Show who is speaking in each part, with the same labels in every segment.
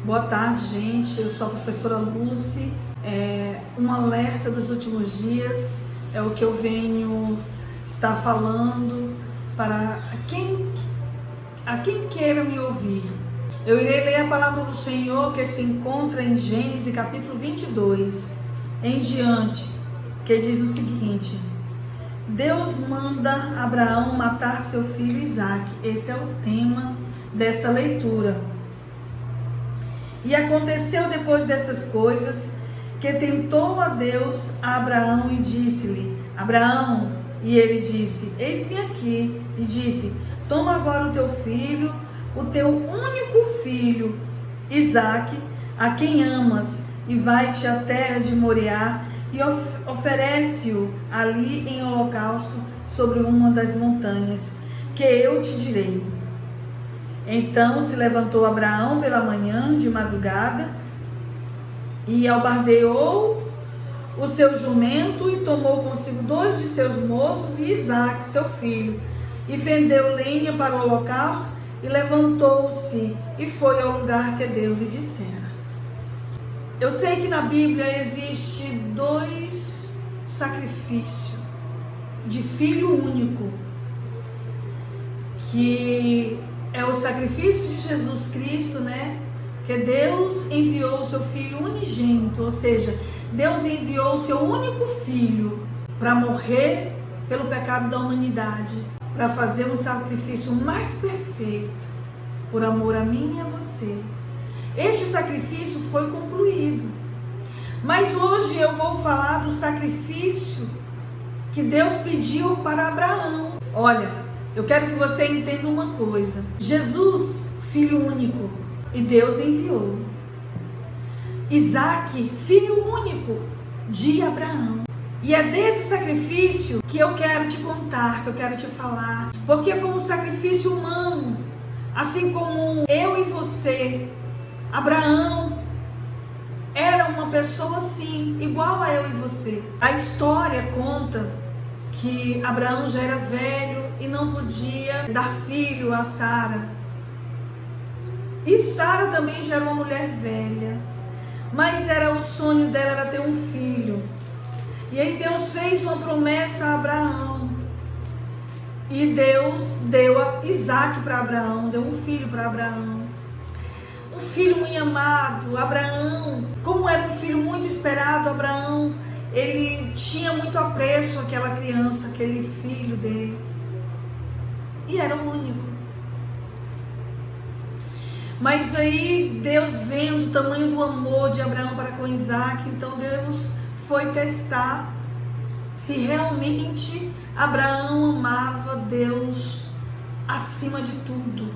Speaker 1: Boa tarde, gente. Eu sou a professora Lucy. Um alerta dos últimos dias é o que eu venho estar falando para a quem queira me ouvir. Eu irei ler a palavra do Senhor que se encontra em Gênesis capítulo 22 em diante, que diz o seguinte: Deus manda Abraão matar seu filho Isaque. Esse é o tema desta leitura. E aconteceu depois destas coisas que tentou a Deus a Abraão e disse-lhe: Abraão, e ele disse: Eis-me aqui. E disse: Toma agora o teu filho, o teu único filho, Isaque, a quem amas, e vai-te à terra de Moriá e oferece-o ali em holocausto sobre uma das montanhas, que eu te direi. Então se levantou Abraão pela manhã, de madrugada, e albardeou o seu jumento e tomou consigo 2 de seus moços e Isaque, seu filho, e fendeu lenha para o holocausto e levantou-se e foi ao lugar que Deus lhe dissera. Eu sei que na Bíblia existe 2 sacrifícios de filho único, que é o sacrifício de Jesus Cristo, né? Que Deus enviou o seu Filho unigênito, ou seja, Deus enviou o seu único Filho para morrer pelo pecado da humanidade, para fazer um sacrifício mais perfeito, por amor a mim e a você. Este sacrifício foi concluído. Mas hoje eu vou falar do sacrifício que Deus pediu para Abraão. Olha, eu quero que você entenda uma coisa. Jesus, filho único, e Deus enviou. Isaque, filho único de Abraão. E é desse sacrifício que eu quero te contar, que eu quero te falar. Porque foi um sacrifício humano. Assim como eu e você, Abraão era uma pessoa assim, igual a eu e você. A história conta que Abraão já era velho e não podia dar filho a Sara. E Sara também já era uma mulher velha, mas era o sonho dela era ter um filho. E aí Deus fez uma promessa a Abraão. E Deus deu a Isaque para Abraão, deu um filho para Abraão. Um filho muito amado. Abraão, como era um filho muito esperado, Abraão, ele tinha muito apreço àquela criança, aquele filho dele. E era o único. Mas aí Deus, vendo o tamanho do amor de Abraão para com Isaque, então Deus foi testar se realmente Abraão amava Deus acima de tudo.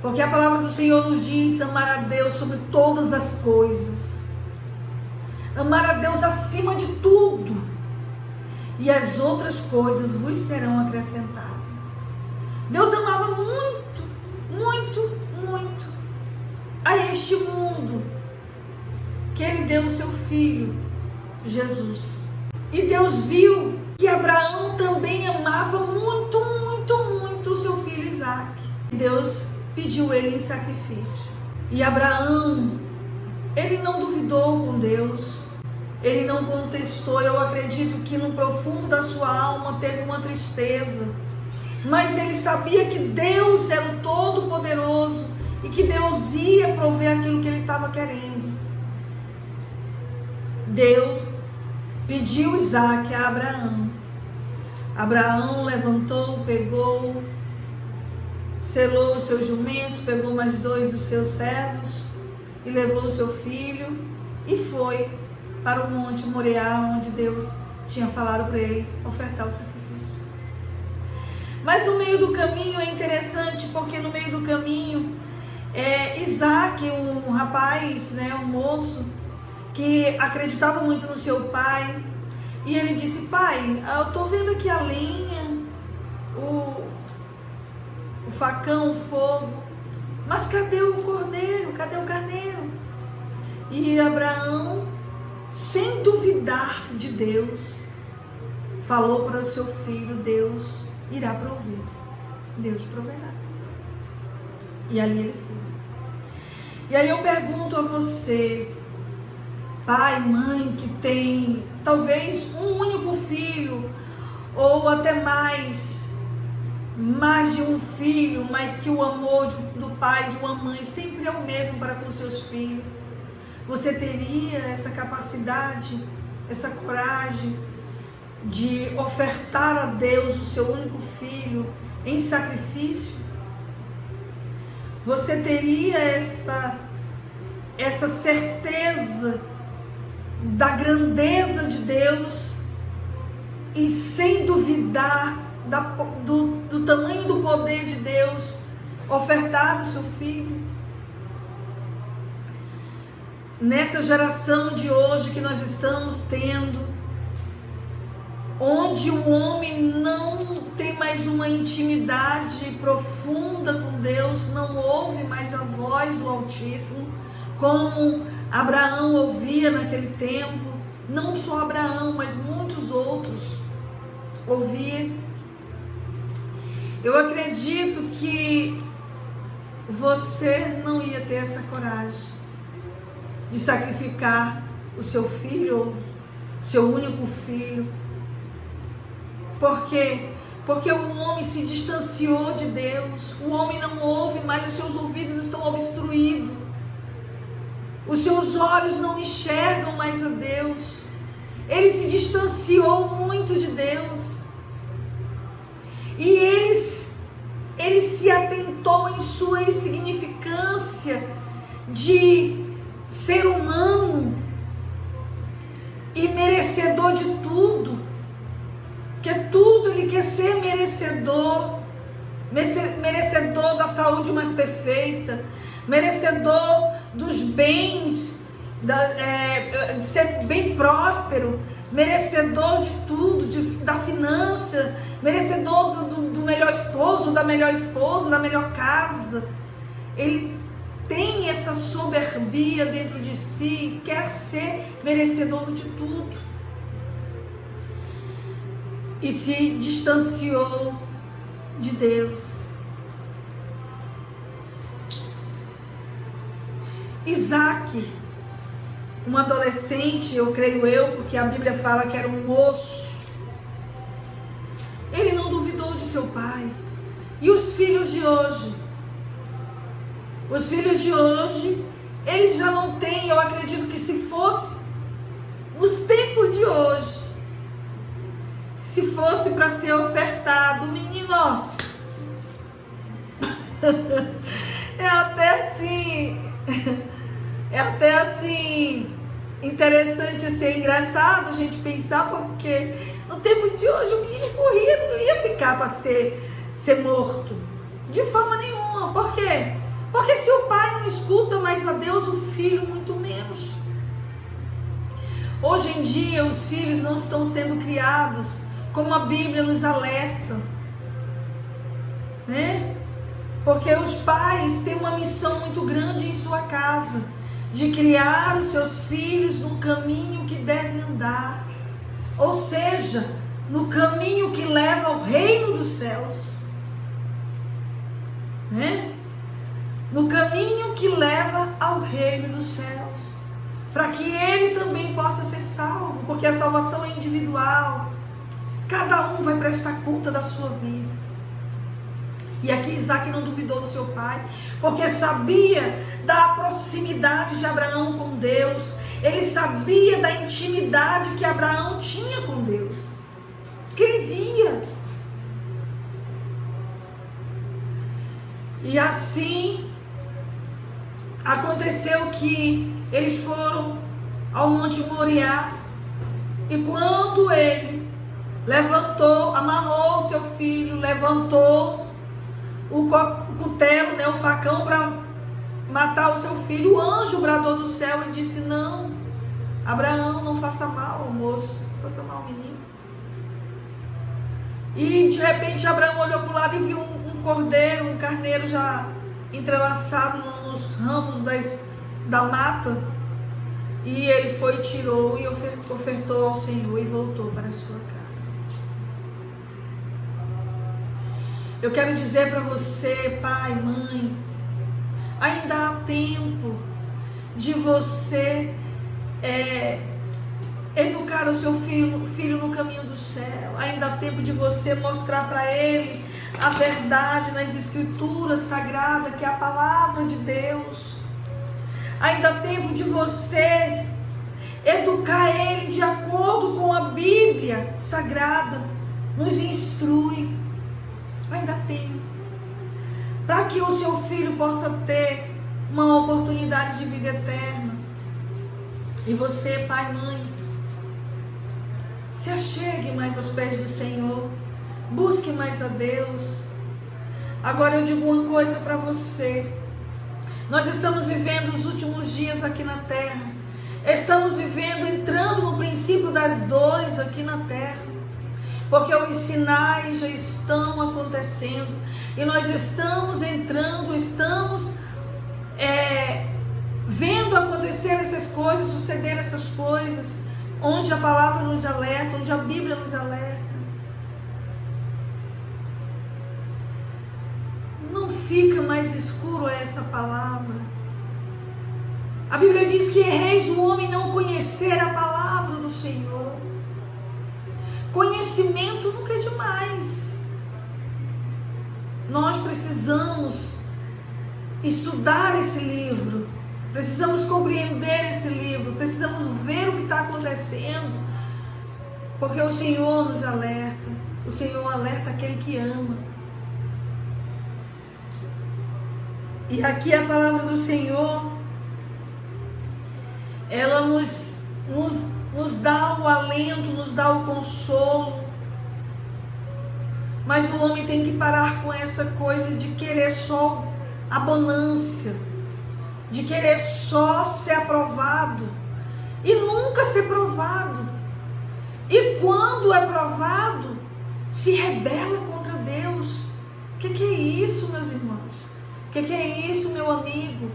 Speaker 1: Porque a palavra do Senhor nos diz amar a Deus sobre todas as coisas. Amar a Deus acima de tudo. E as outras coisas vos serão acrescentadas. Deus amava muito, muito, muito a este mundo, que Ele deu o seu Filho, Jesus. E Deus viu que Abraão também amava muito, muito, muito o seu filho Isaque. Deus pediu ele em sacrifício. E Abraão, ele não duvidou com Deus. Ele não contestou. Eu acredito que no profundo da sua alma teve uma tristeza. Mas ele sabia que Deus era o Todo-Poderoso e que Deus ia prover aquilo que ele estava querendo. Deus pediu Isaque a Abraão. Abraão levantou, pegou, selou os seus jumentos, pegou mais 2 dos seus servos e levou o seu filho e foi para o monte Moriá, onde Deus tinha falado para ele ofertar o sacrifício. Mas no meio do caminho é interessante, porque no meio do caminho Isaque, um rapaz, né, um moço que acreditava muito no seu pai, e ele disse: pai, eu estou vendo aqui a lenha, o facão, o fogo, mas cadê o cordeiro, cadê o carneiro? E Abraão, sem duvidar de Deus, falou para o seu filho: Deus irá prover, Deus proverá. E ali ele foi. E aí eu pergunto a você, pai, mãe, que tem talvez um único filho, ou até mais de um filho, mas que o amor do pai, de uma mãe, sempre é o mesmo para com seus filhos. Você teria essa capacidade, essa coragem de ofertar a Deus o seu único filho em sacrifício? Você teria essa certeza da grandeza de Deus e sem duvidar do tamanho do poder de Deus, ofertar o seu filho? Nessa geração de hoje que nós estamos tendo, onde o homem não tem mais uma intimidade profunda com Deus, não ouve mais a voz do Altíssimo, como Abraão ouvia naquele tempo. Não só Abraão, mas muitos outros ouviam. Eu acredito que você não ia ter essa coragem de sacrificar o seu filho, ou seu único filho. Por quê? Porque o homem se distanciou de Deus. O homem não ouve mais, os seus ouvidos estão obstruídos. Os seus olhos não enxergam mais a Deus. Ele se distanciou muito de Deus. E ele se atentou em sua insignificância de ser humano e merecedor de tudo. Que tudo ele quer ser merecedor da saúde mais perfeita, merecedor dos bens, de ser bem próspero, merecedor de tudo, da finança, merecedor do melhor esposo, da melhor esposa, da melhor casa. Ele tem essa soberbia dentro de si, quer ser merecedor de tudo. E se distanciou de Deus. Isaac, um adolescente, eu creio porque a Bíblia fala que era um moço, ele não duvidou de seu pai. E os filhos de hoje? Os filhos de hoje, eles já não têm, eu acredito que se fosse, nos tempos de hoje, se fosse para ser ofertado, menino, ó, é até assim, interessante, assim, engraçado a gente pensar, porque no tempo de hoje o menino corria, não ia ficar para ser morto, de forma nenhuma. Por quê? Porque se o pai não escuta mais a Deus, o filho muito menos. Hoje em dia os filhos não estão sendo criados como a Bíblia nos alerta, né? Porque os pais têm uma missão muito grande em sua casa, de criar os seus filhos no caminho que devem andar, ou seja, no caminho que leva ao reino dos céus, né? No caminho que leva ao reino dos céus, para que ele também possa ser salvo, porque a salvação é individual. Cada um vai prestar conta da sua vida. E aqui Isaac não duvidou do seu pai, porque sabia da proximidade de Abraão com Deus. Ele sabia da intimidade que Abraão tinha com Deus, que ele via. E assim aconteceu que eles foram ao Monte Moriá, e quando ele levantou, amarrou o seu filho, levantou o cutelo, né, o facão para matar o seu filho, o anjo bradou do céu e disse: não, Abraão, não faça mal ao moço, não faça mal ao menino. E de repente Abraão olhou para o lado e viu um cordeiro, um carneiro já entrelaçado nos ramos da mata, e ele foi, tirou e ofertou ao Senhor e voltou para a sua casa. Eu quero dizer para você, pai, mãe, Ainda há tempo de você educar o seu filho no caminho do céu. Ainda há tempo de você mostrar para ele a verdade nas escrituras sagradas, que é a palavra de Deus. Ainda há tempo de você educar ele de acordo com a Bíblia sagrada, nos instrui. Ainda há tempo para que o seu filho possa ter uma oportunidade de vida eterna. E você, pai e mãe, se achegue mais aos pés do Senhor, busque mais a Deus. Agora eu digo uma coisa para você: nós estamos vivendo os últimos dias aqui na terra, estamos vivendo, entrando no princípio das dores aqui na terra, porque os sinais já estão acontecendo, e nós estamos entrando, estamos vendo acontecer essas coisas, suceder essas coisas, onde a palavra nos alerta, onde a Bíblia nos alerta. Não fica mais escuro essa palavra. A Bíblia diz que erreis o homem não conhecer a palavra do Senhor. Conhecimento nunca é demais. Nós precisamos estudar esse livro, precisamos compreender esse livro, precisamos ver o que está acontecendo, porque o Senhor nos alerta. O Senhor alerta aquele que ama. E aqui a palavra do Senhor, ela nos dá o alento, nos dá o consolo. Mas o homem tem que parar com essa coisa de querer só abundância, de querer só ser aprovado e nunca ser provado. E quando é provado, se rebela contra Deus. O que é isso, meus irmãos? O que é isso, meu amigo?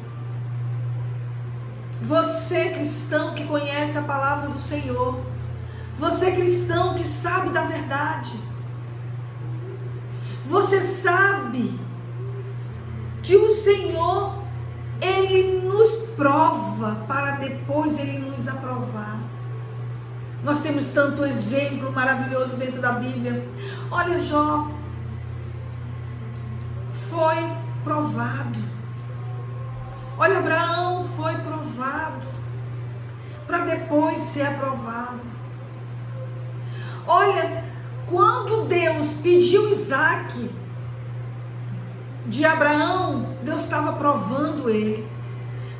Speaker 1: Você, cristão, que conhece a palavra do Senhor, você, cristão, que sabe da verdade, você sabe que o Senhor, Ele nos prova para depois Ele nos aprovar. Nós temos tanto exemplo maravilhoso dentro da Bíblia. Olha, Jó foi provado. Olha, Abraão foi provado para depois ser aprovado. Olha, quando Deus pediu Isaac de Abraão, Deus estava provando ele,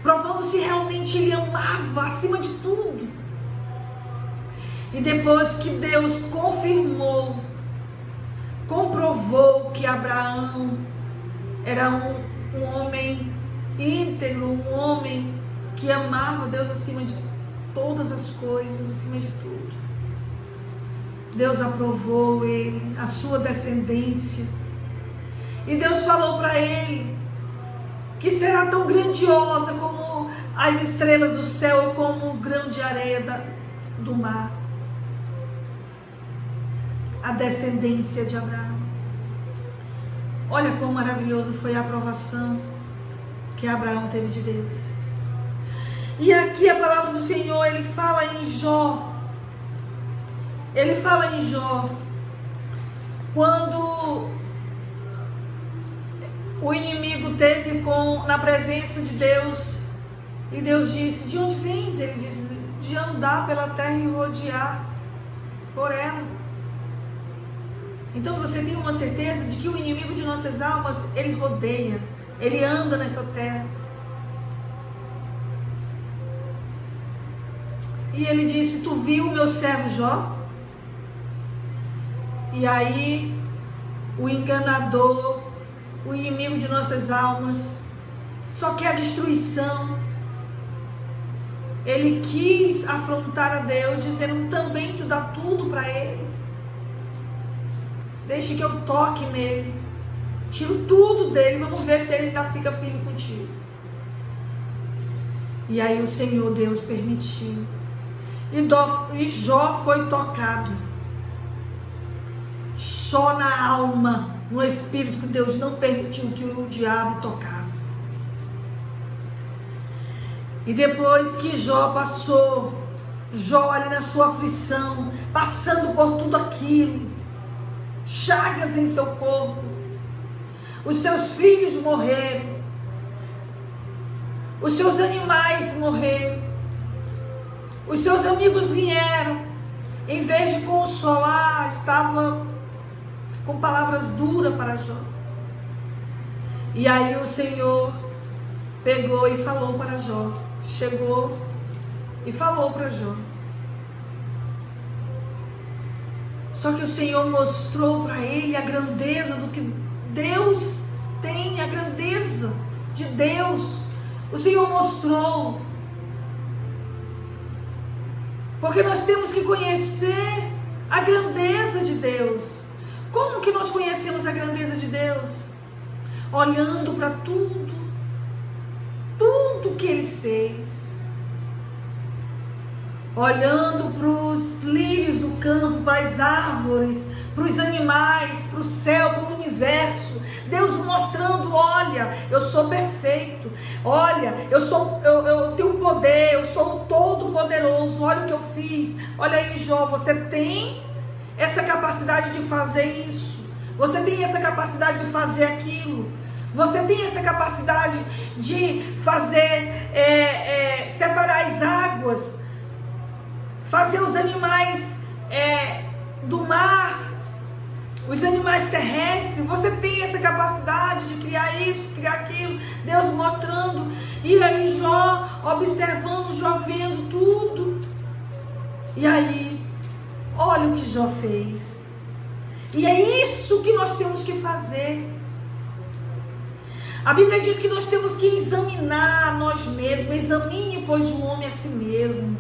Speaker 1: provando se realmente ele amava acima de tudo. E depois que Deus confirmou, comprovou que Abraão era um homem íntegro, um homem que amava Deus acima de todas as coisas, acima de tudo, Deus aprovou ele, a sua descendência. E Deus falou para ele que será tão grandiosa como as estrelas do céu, como o grão de areia do mar, a descendência de Abraão. Olha quão maravilhoso foi a aprovação que Abraão teve de Deus. E aqui a palavra do Senhor, ele fala em Jó. Ele fala em Jó, quando o inimigo teve na presença de Deus, e Deus disse: de onde vens? Ele disse: de andar pela terra e rodear por ela. Então você tem uma certeza de que o inimigo de nossas almas, ele rodeia, ele anda nessa terra. E ele disse: tu viu o meu servo Jó? E aí o enganador, o inimigo de nossas almas, só quer a destruição. Ele quis afrontar a Deus, dizendo: também tu dá tudo para ele. Deixe que eu toque nele, tiro tudo dele, vamos ver se ele ainda fica firme contigo. E aí o Senhor Deus permitiu. E Jó foi tocado. Só na alma, no espírito, que Deus não permitiu que o diabo tocasse. E depois que Jó passou, Jó ali na sua aflição, passando por tudo aquilo, chagas em seu corpo, os seus filhos morreram, os seus animais morreram, os seus amigos vieram, em vez de consolar, estava com palavras duras para Jó. E aí o Senhor pegou e falou para Jó, chegou e falou para Jó. Só que o Senhor mostrou para ele a grandeza do que Deus tem, a grandeza de Deus. O Senhor mostrou. Porque nós temos que conhecer a grandeza de Deus. Como que nós conhecemos a grandeza de Deus? Olhando para tudo que Ele fez. Olhando para os lírios do campo, para as árvores, para os animais, para o céu, para o universo. Deus mostrando, olha, eu sou perfeito. Olha, eu tenho poder, eu sou um todo-poderoso. Olha o que eu fiz. Olha aí, Jó, você tem essa capacidade de fazer isso. Você tem essa capacidade de fazer aquilo. Você tem essa capacidade de fazer, separar as águas, fazer os animais do mar, os animais terrestres. Você tem essa capacidade de criar isso, criar aquilo. Deus mostrando. E aí Jó observando, Jó vendo tudo. E aí, olha o que Jó fez. E é isso que nós temos que fazer. A Bíblia diz que nós temos que examinar nós mesmos. Examine, pois, o homem a si mesmo.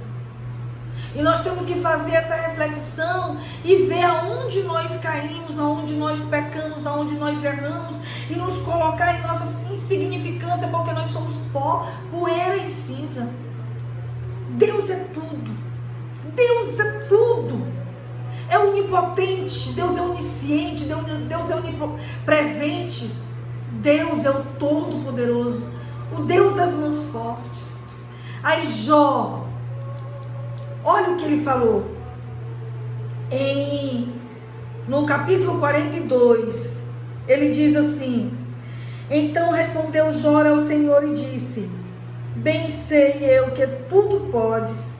Speaker 1: E nós temos que fazer essa reflexão e ver aonde nós caímos, aonde nós pecamos, aonde nós erramos, e nos colocar em nossa insignificância, porque nós somos pó, poeira e cinza. Deus é tudo. Deus é tudo. É onipotente, Deus é onisciente, Deus é onipresente. Deus é o Todo-Poderoso, o Deus das mãos fortes. Aí Jó, olha o que ele falou no capítulo 42, ele diz assim: então respondeu Jó ao Senhor e disse: bem sei eu que tudo podes,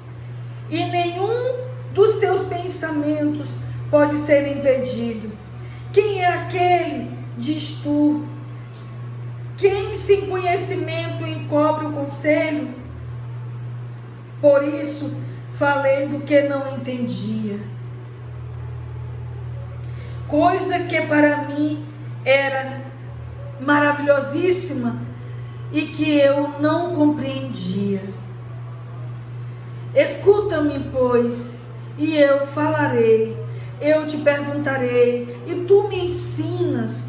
Speaker 1: e nenhum dos teus pensamentos pode ser impedido. Quem é aquele, diz tu, quem sem conhecimento encobre o conselho? Por isso falei do que não entendia, coisa que para mim era maravilhosíssima e que eu não compreendia. Escuta-me, pois, e eu falarei, eu te perguntarei, e tu me ensinas.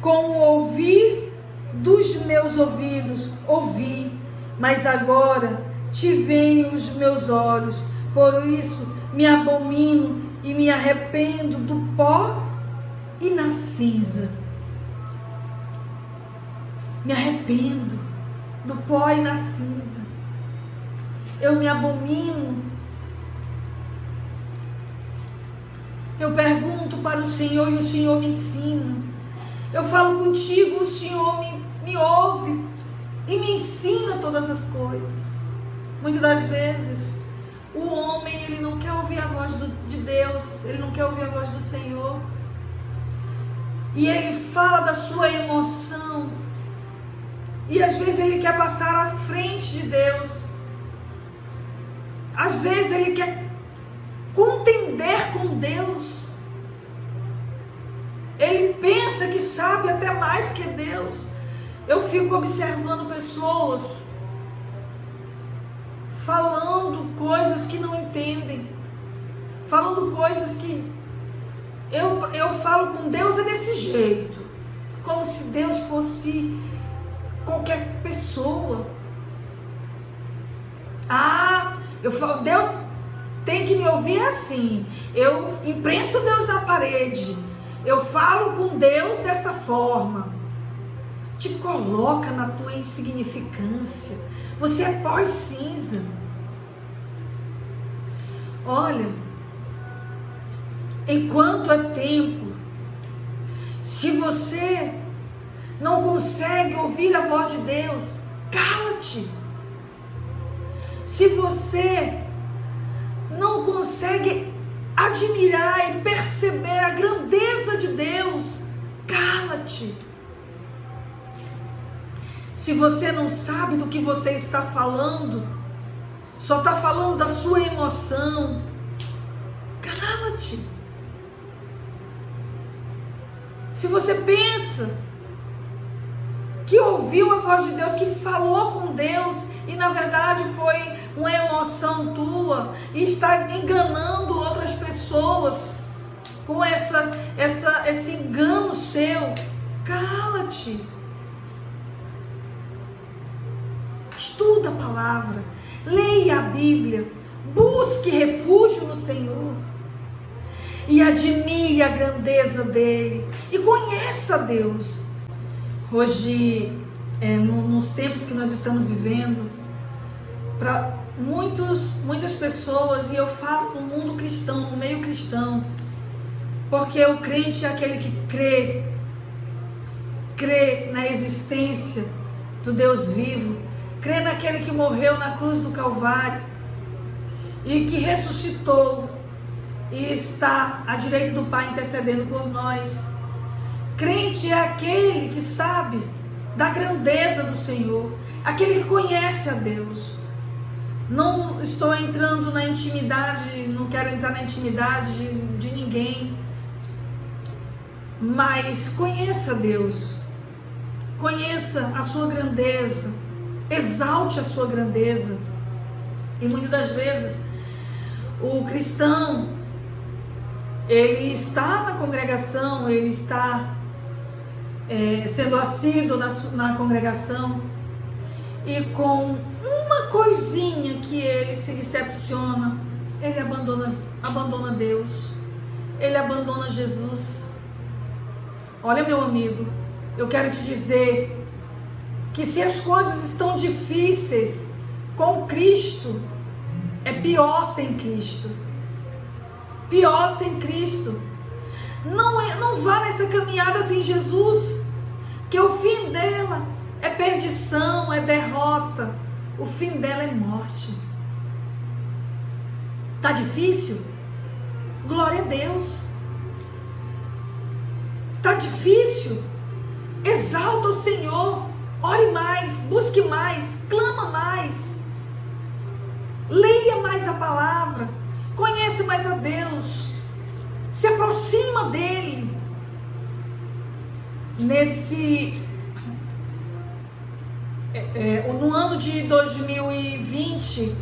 Speaker 1: Com o ouvir dos meus ouvidos, ouvi, mas agora te veem os meus olhos, por isso me abomino e me arrependo do pó e na cinza. Me arrependo do pó e na cinza. Eu me abomino. Eu pergunto para o Senhor e o Senhor me ensina. Eu falo contigo, o Senhor me ouve e me ensina todas as coisas. Muitas das vezes, o homem, ele não quer ouvir a voz de Deus, ele não quer ouvir a voz do Senhor. E ele fala da sua emoção. E às vezes ele quer passar à frente de Deus. Às vezes ele quer contender com Deus. Ele pensa que sabe até mais que Deus. Eu fico observando pessoas falando coisas que não entendem, falando coisas que eu falo com Deus é desse jeito, como se Deus fosse qualquer pessoa. Eu falo, Deus tem que me ouvir assim. Eu imprenso Deus na parede. Eu falo com Deus dessa forma. te coloca na tua insignificância. Você é pó e cinza. Olha, enquanto é tempo, se você não consegue ouvir a voz de Deus, cala-te. Se você não consegue admirar e perceber a grandeza de Deus, cala-te. Se você não sabe do que você está falando, só está falando da sua emoção, cala-te. Se você pensa que ouviu a voz de Deus, que falou com Deus, e na verdade foi uma emoção tua, e está enganando outras pessoas com esse engano seu, cala-te. Estuda a palavra, leia a Bíblia, busque refúgio no Senhor e admire a grandeza dele e conheça Deus. Hoje, nos tempos que nós estamos vivendo, para muitas pessoas, e eu falo no mundo cristão, no meio cristão, porque o crente é aquele que crê na existência do Deus vivo, crê naquele que morreu na cruz do Calvário e que ressuscitou e está à direita do Pai intercedendo por nós. Crente é aquele que sabe da grandeza do Senhor, aquele que conhece a Deus. Não estou entrando na intimidade, não quero entrar na intimidade de ninguém, mas conheça Deus, conheça a sua grandeza, exalte a sua grandeza. E muitas das vezes o cristão, ele está na congregação, ele está sendo assíduo na congregação, e com uma coisinha que ele se decepciona, ele abandona Deus, ele abandona Jesus. Olha, meu amigo, eu quero te dizer que se as coisas estão difíceis com Cristo, é pior sem Cristo. Pior sem Cristo. Não vá nessa caminhada sem Jesus, que o fim dela é perdição, é derrota. O fim dela é morte. Tá difícil? Glória a Deus. Tá difícil? Exalta o Senhor. Ore mais, busque mais, clama mais. Leia mais a palavra. Conhece mais a Deus. Se aproxima dele. No ano de 2020,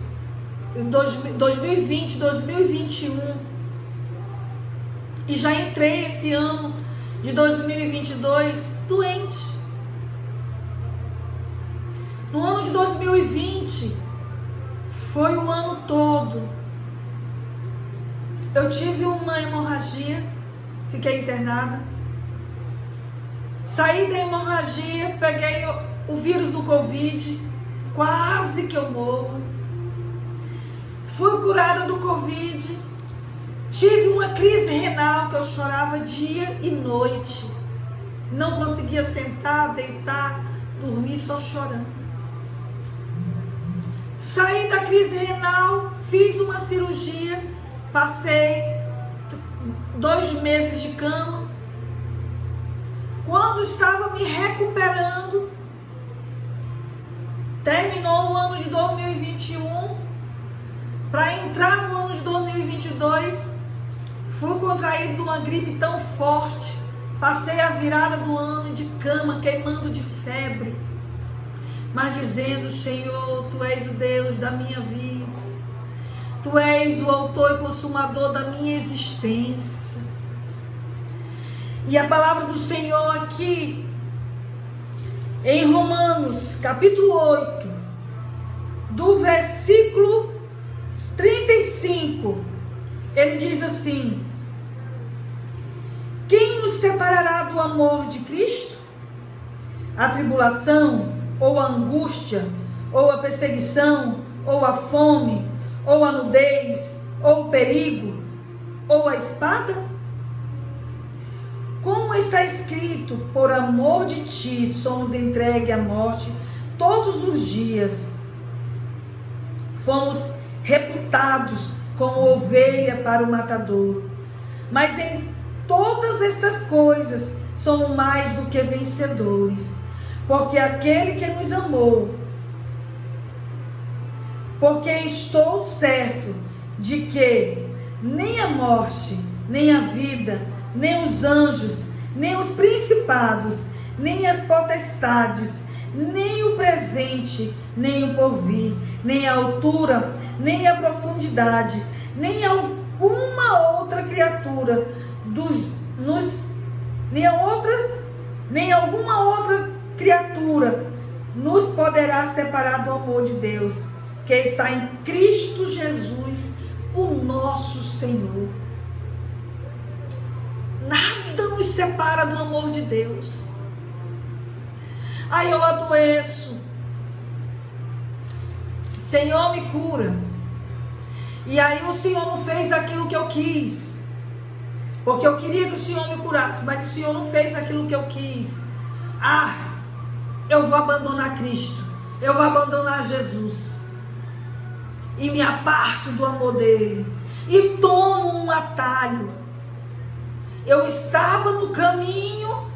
Speaker 1: 2021, e já entrei esse ano de 2022 doente. No ano de 2020, foi o ano todo. Eu tive uma hemorragia, fiquei internada. Saí da hemorragia, peguei o vírus do Covid, quase que eu morro. Fui curada do Covid. Tive uma crise renal que eu chorava dia e noite. Não conseguia sentar, deitar, dormir, só chorando. Saí da crise renal, fiz uma cirurgia, passei 2 meses de cama. Quando estava me recuperando, terminou o ano de 2021, para entrar no ano de 2022, fui contraído de uma gripe tão forte, passei a virada do ano de cama, queimando de febre, mas dizendo: Senhor, Tu és o Deus da minha vida, Tu és o autor e consumador da minha existência. E a palavra do Senhor aqui, em Romanos, capítulo 8, do versículo 35, ele diz assim: quem nos separará do amor de Cristo? a tribulação, ou a angústia, ou a perseguição, ou a fome, ou a nudez, ou o perigo, ou a espada? Como está escrito, por amor de ti somos entregues à morte todos os dias. Fomos reputados como ovelha para o matadouro. Mas em todas estas coisas somos mais do que vencedores, porque aquele que nos amou, porque estou certo de que nem a morte, nem a vida, nem os anjos, nem os principados, nem as potestades, nem o presente, nem o porvir, nem a altura, nem a profundidade, nem alguma outra criatura nem alguma outra criatura nos poderá separar do amor de Deus, que está em Cristo Jesus, o nosso Senhor. Nada nos separa do amor de Deus. Ai, eu adoeço. Senhor, me cura. E aí o Senhor não fez aquilo que eu quis. Porque eu queria que o Senhor me curasse, mas o Senhor não fez aquilo que eu quis. Eu vou abandonar Cristo. Eu vou abandonar Jesus. E me aparto do amor dele. E tomo um atalho. Eu estava no caminho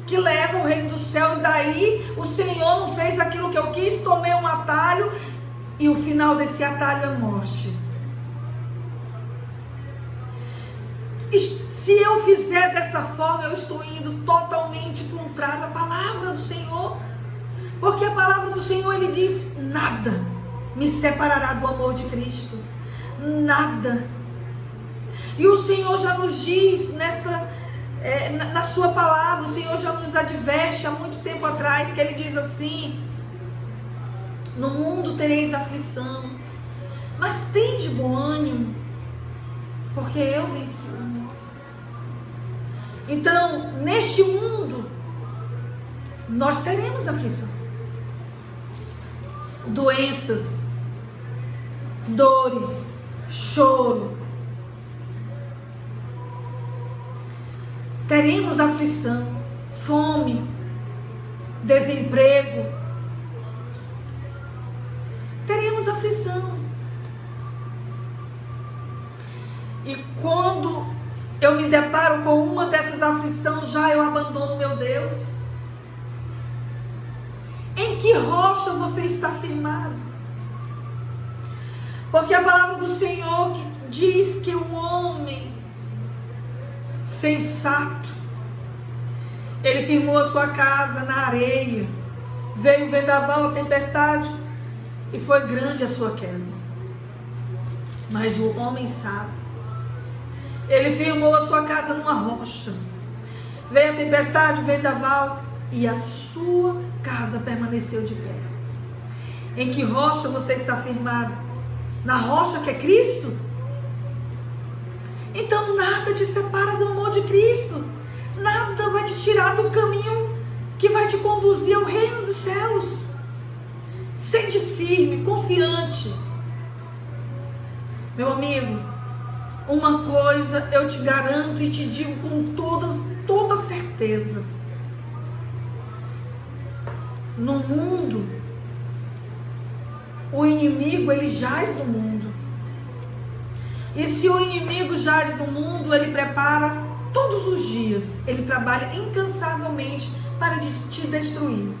Speaker 1: que leva ao reino do céu, e daí o Senhor não fez aquilo que eu quis, tomei um atalho, e o final desse atalho é morte. Se eu fizer dessa forma, eu estou indo totalmente contrário à palavra do Senhor, porque a palavra do Senhor, ele diz: nada me separará do amor de Cristo, nada. E o Senhor já nos diz na sua palavra, o Senhor já nos adverte há muito tempo atrás, que ele diz assim: no mundo tereis aflição, mas tende bom ânimo, porque eu venci o mundo. Então, neste mundo, nós teremos aflição, doenças, dores, choro. Teremos aflição, fome, desemprego. Teremos aflição. E quando eu me deparo com uma dessas aflições, já eu abandono meu Deus. Em que rocha você está firmado? Porque a palavra do Senhor que diz que o homem sensato, ele firmou a sua casa na areia, veio o vendaval, a tempestade, e foi grande a sua queda. Mas o homem sábio, ele firmou a sua casa numa rocha, veio a tempestade, o vendaval, e a sua casa permaneceu de pé. Em que rocha você está firmado? Na rocha que é Cristo? Então nada te separa do amor de Cristo. Nada vai te tirar do caminho que vai te conduzir ao reino dos céus. Sente firme, confiante. Meu amigo, uma coisa eu te garanto e te digo com toda certeza. No mundo, o inimigo, ele jaz no mundo. E se o inimigo jaz no mundo, ele prepara todos os dias. Ele trabalha incansavelmente para te destruir.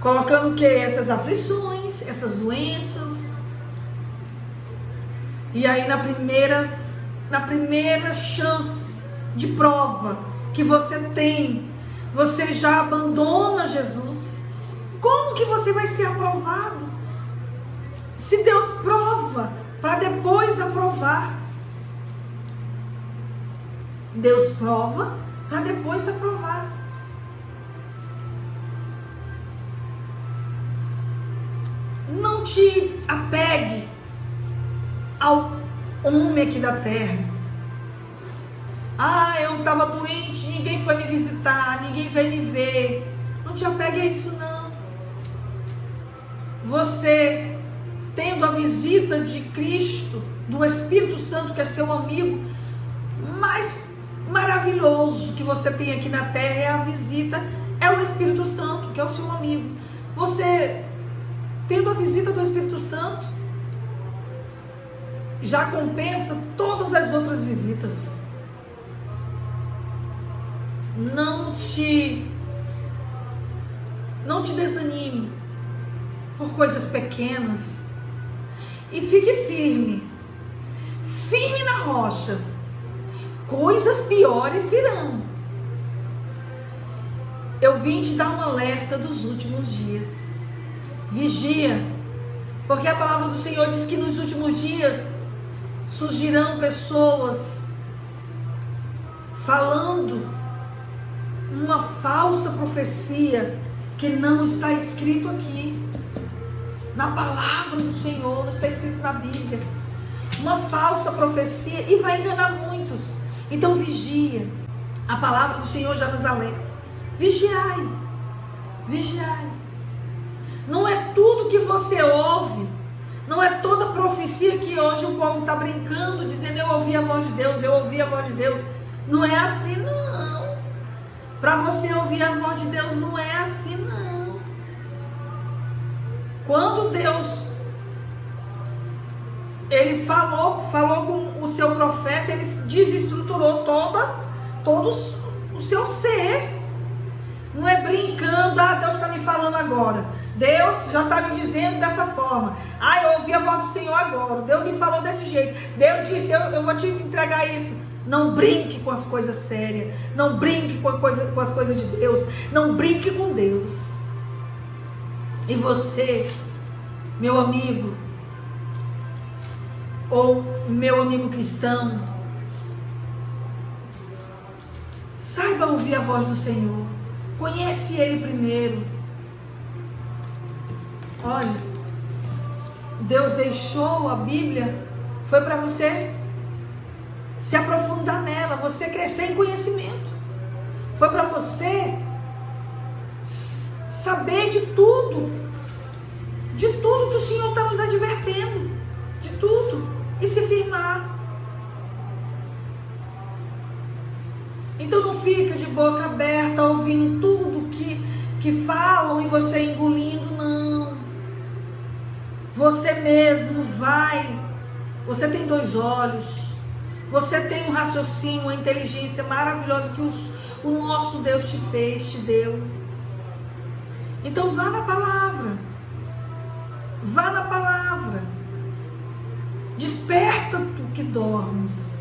Speaker 1: Colocando o que? Essas aflições, essas doenças. E aí na primeira chance de prova que você tem, você já abandona Jesus. Como que você vai ser aprovado? Se Deus prova para depois aprovar. Deus prova para depois aprovar. Não te apegue ao homem aqui da terra, Eu estava doente, ninguém foi me visitar, ninguém veio me ver. Não te apegue a isso, não. Você, tendo a visita de Cristo, do Espírito Santo, que é seu amigo, mais maravilhoso que você tem aqui na terra é a visita, é o Espírito Santo, que é o seu amigo. Você, tendo a visita do Espírito Santo, já compensa todas as outras visitas. Não te desanime por coisas pequenas e fique firme na rocha. Coisas piores virão. Eu vim te dar um alerta dos últimos dias. Vigia, porque a palavra do Senhor diz que nos últimos dias surgirão pessoas falando uma falsa profecia que não está escrito aqui na palavra do Senhor, não está escrito na Bíblia. Uma falsa profecia, e vai enganar muitos. Então vigia. A palavra do Senhor já nos alerta. Vigiai. Não é tudo que você ouve, não é toda profecia que hoje o povo está brincando, dizendo eu ouvi a voz de Deus, eu ouvi a voz de Deus. Não é assim, não. Para você ouvir a voz de Deus, não é assim, não. Quando Deus, Ele falou com o seu profeta, Ele desestruturou todo o seu ser. Não é brincando, Deus está me falando agora. Deus já está me dizendo dessa forma. Eu ouvi a voz do Senhor agora. Deus me falou desse jeito. Deus disse, eu vou te entregar isso. Não brinque com as coisas sérias. Não brinque com as coisas de Deus. Não brinque com Deus. E você, meu amigo, ou meu amigo cristão, saiba ouvir a voz do Senhor. Conhece Ele primeiro. Olha, Deus deixou a Bíblia, foi para você se aprofundar nela, você crescer em conhecimento. Foi para você saber de tudo que o Senhor está nos advertendo, de tudo, e se firmar. Então não fica de boca aberta ouvindo tudo que falam e você engolindo, não. Você mesmo vai. Você tem 2 olhos. Você tem um raciocínio, uma inteligência maravilhosa que o nosso Deus te fez, te deu. Então vá na palavra. Vá na palavra. Desperta tu que dormes.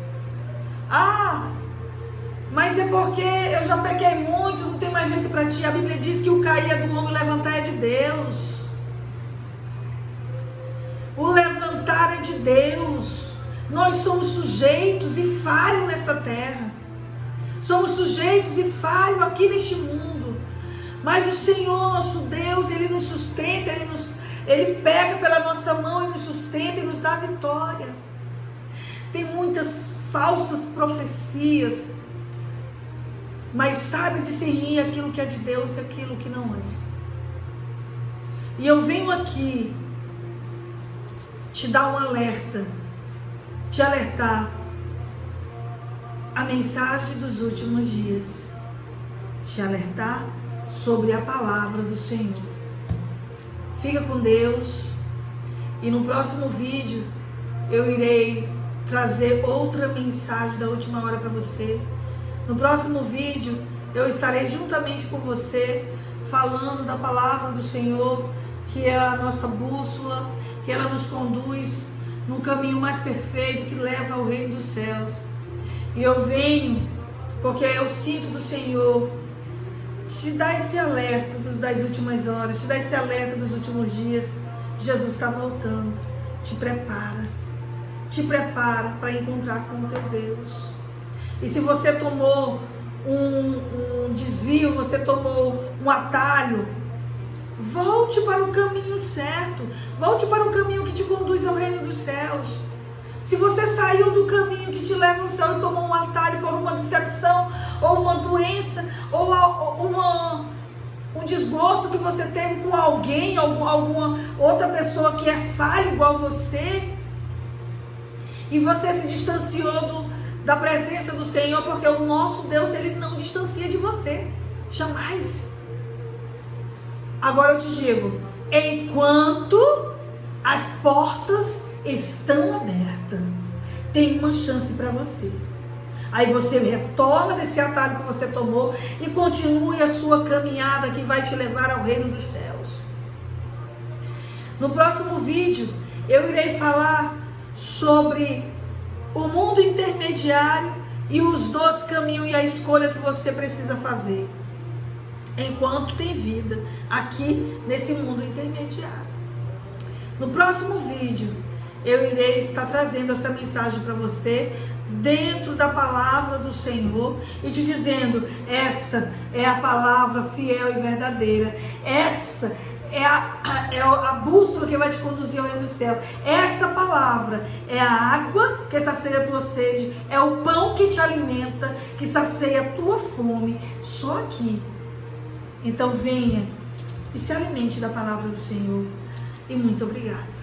Speaker 1: Mas é porque eu já pequei muito, não tem mais jeito para ti. A Bíblia diz que o cair é do homem, o levantar é de Deus. O levantar é de Deus. Nós somos sujeitos e falhos nesta terra. Somos sujeitos e falhos aqui neste mundo. Mas o Senhor, nosso Deus, Ele nos sustenta, Ele pega pela nossa mão e nos sustenta e nos dá vitória. Tem muitas falsas profecias, mas sabe discernir aquilo que é de Deus e aquilo que não é. E eu venho aqui te dar um alerta, te alertar a mensagem dos últimos dias, te alertar sobre a palavra do Senhor. Fica com Deus, e no próximo vídeo eu irei trazer outra mensagem da última hora para você. No próximo vídeo eu estarei juntamente com você falando da palavra do Senhor, que é a nossa bússola, que ela nos conduz no caminho mais perfeito que leva ao reino dos céus. E eu venho porque eu sinto do Senhor te dar esse alerta das últimas horas, te dar esse alerta dos últimos dias. Jesus está voltando. Te prepara para encontrar com o teu Deus. E se você tomou um desvio, você tomou um atalho, volte para o caminho certo. Volte para o caminho que te conduz ao reino dos céus. Se você saiu do caminho que te leva ao céu e tomou um atalho por uma decepção, ou uma doença, ou um desgosto que você teve com alguém, alguma outra pessoa que é falha igual você, e você se distanciou da presença do Senhor, porque o nosso Deus, Ele não distancia de você, jamais. Agora eu te digo, enquanto as portas estão abertas, tem uma chance para você. Aí você retorna desse atalho que você tomou e continue a sua caminhada que vai te levar ao reino dos céus. No próximo vídeo eu irei falar sobre o mundo intermediário e os 2 caminhos e a escolha que você precisa fazer enquanto tem vida aqui nesse mundo intermediário. No próximo vídeo eu irei estar trazendo essa mensagem para você dentro da palavra do Senhor e te dizendo: essa é a palavra fiel e verdadeira, essa é a bússola que vai te conduzir ao reino do céu. Essa palavra é a água que sacia a tua sede, é o pão que te alimenta, que sacia a tua fome, só aqui. Então venha e se alimente da palavra do Senhor. E muito obrigada.